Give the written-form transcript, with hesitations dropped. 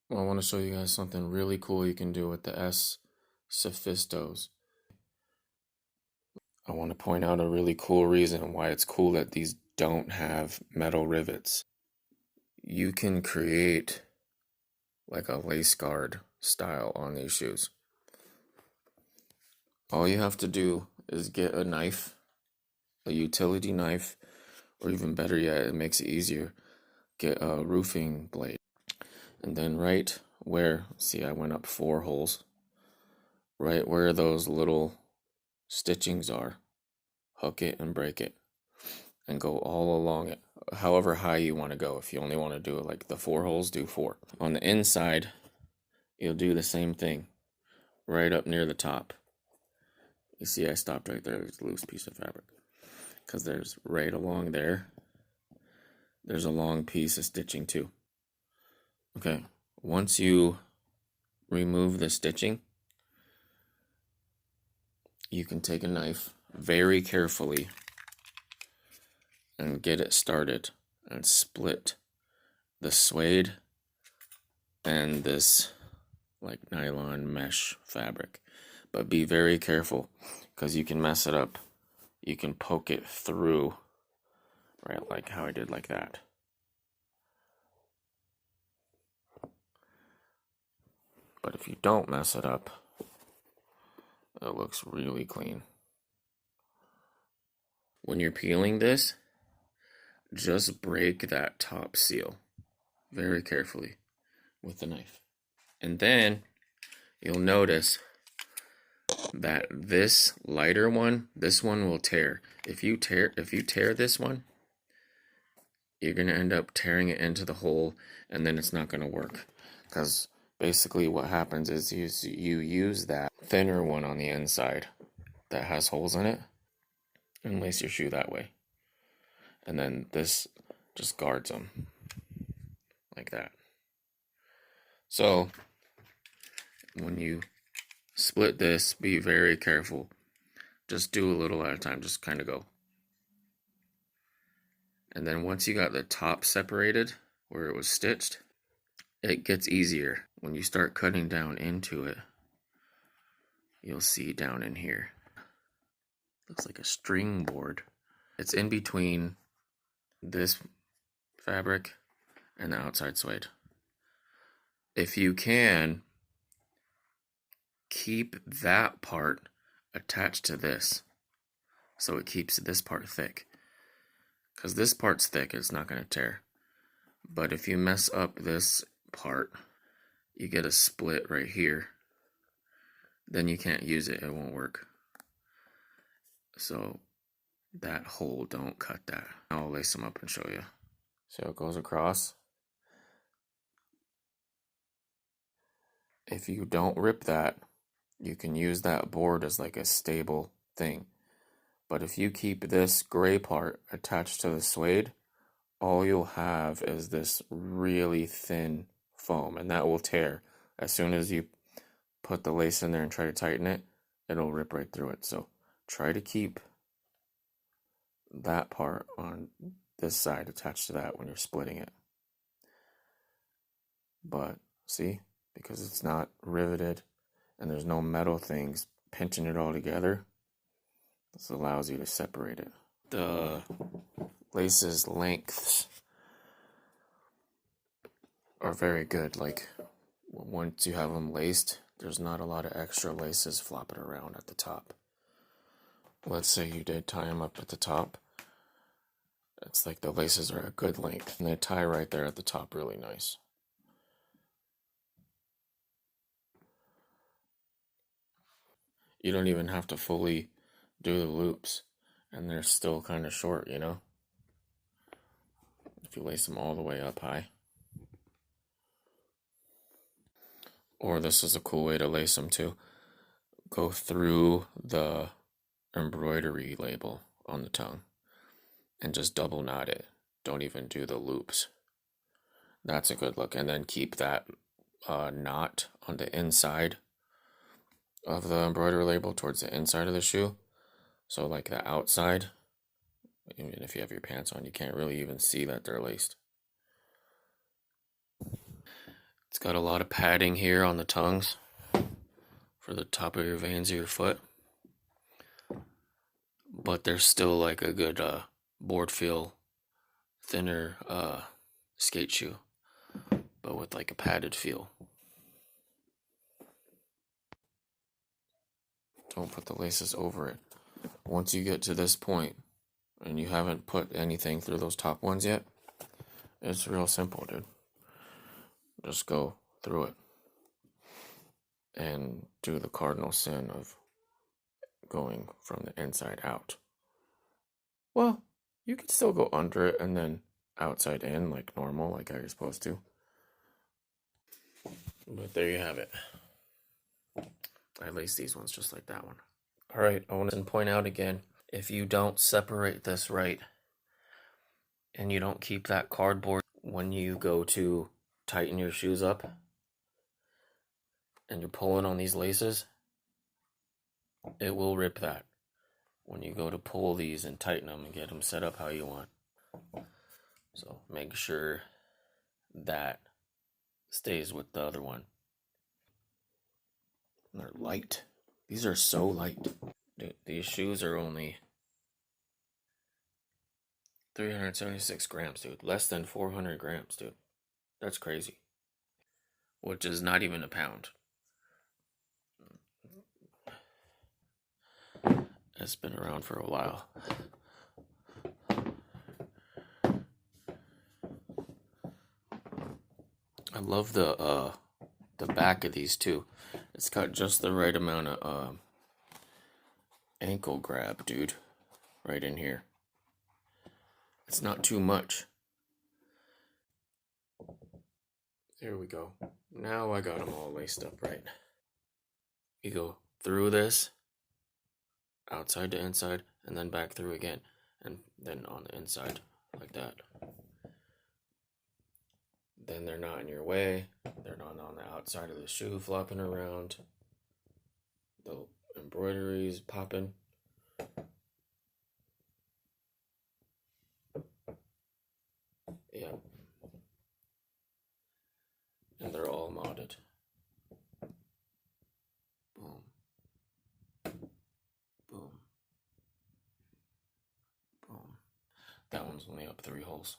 Well, I want to show you guys something really cool you can do with the sophistos. I want to point out a really cool reason why it's cool that these don't have metal rivets. You can create like a lace guard style on these shoes. All you have to do is get a knife, a utility knife, or even better yet, it makes it easier, get a roofing blade. And then right where, see, I went up 4 holes, right where those little stitchings are, hook it and break it and go all along it, however high you want to go. If you only want to do it like the 4 holes, do 4. On the inside, you'll do the same thing right up near the top. You see I stopped right there. There's a loose piece of fabric because there's right along there, there's a long piece of stitching too. Okay, once you remove the stitching, you can take a knife very carefully and get it started and split the suede and this like nylon mesh fabric. But be very careful because you can mess it up. You can poke it through, right, like how I did like that. But if you don't mess it up, it looks really clean. When you're peeling this, just break that top seal very carefully with the knife. And then you'll notice that this lighter one, this one will tear. If you tear this one, you're going to end up tearing it into the hole, and then it's not going to work. Because basically what happens is you use that thinner one on the inside that has holes in it and lace your shoe that way. And then this just guards them like that. So when you split this, be very careful. Just do a little at a time, just kind of go. And then once you got the top separated where it was stitched, it gets easier. When you start cutting down into it, you'll see down in here, looks like a string board. It's in between this fabric and the outside suede. If you can, keep that part attached to this so it keeps this part thick. Because this part's thick, it's not going to tear. But if you mess up this part, you get a split right here, then you can't use it, it won't work. So that hole, don't cut that. I'll lace them up and show you. See how it goes across? If you don't rip that, you can use that board as like a stable thing. But if you keep this gray part attached to the suede, all you'll have is this really thin foam, and that will tear. As soon as you put the lace in there and try to tighten it, it'll rip right through it. So try to keep that part on this side attached to that when you're splitting it. But see, because it's not riveted and there's no metal things pinching it all together, this allows you to separate it. The laces lengths are very good. Like once you have them laced, there's not a lot of extra laces flopping around at the top. Let's say you did tie them up at the top. It's like the laces are a good length and they tie right there at the top really nice. You don't even have to fully do the loops and they're still kind of short, you know, if you lace them all the way up high. Or this is a cool way to lace them too. Go through the embroidery label on the tongue and just double knot it. Don't even do the loops. That's a good look. And then keep that knot on the inside of the embroidery label towards the inside of the shoe. So like the outside, even if you have your pants on, you can't really even see that they're laced. It's got a lot of padding here on the tongues for the top of your veins of your foot. But there's still like a good board feel, thinner skate shoe, but with like a padded feel. Don't put the laces over it. Once you get to this point and you haven't put anything through those top ones yet, it's real simple, dude. Just go through it and do the cardinal sin of going from the inside out. Well, you can still go under it and then outside in like normal, like how you're supposed to. But there you have it. I laced these ones just like that one. Alright, I want to point out again, if you don't separate this right and you don't keep that cardboard when you go to tighten your shoes up and you're pulling on these laces, it will rip that when you go to pull these and tighten them and get them set up how you want. So make sure that stays with the other one. And they're light. These are so light. Dude, these shoes are only 376 grams, dude. Less than 400 grams, dude. That's crazy. Which is not even a pound. It's been around for a while. I love the back of these too. It's got just the right amount of ankle grab, dude. Right in here. It's not too much. There we go. Now I got them all laced up right. You go through this, outside to inside, and then back through again, and then on the inside, like that. Then they're not in your way. They're not on the outside of the shoe flopping around. The embroidery's popping. Yeah. And they're all modded. Boom. Boom. Boom. That one's only up 3 holes.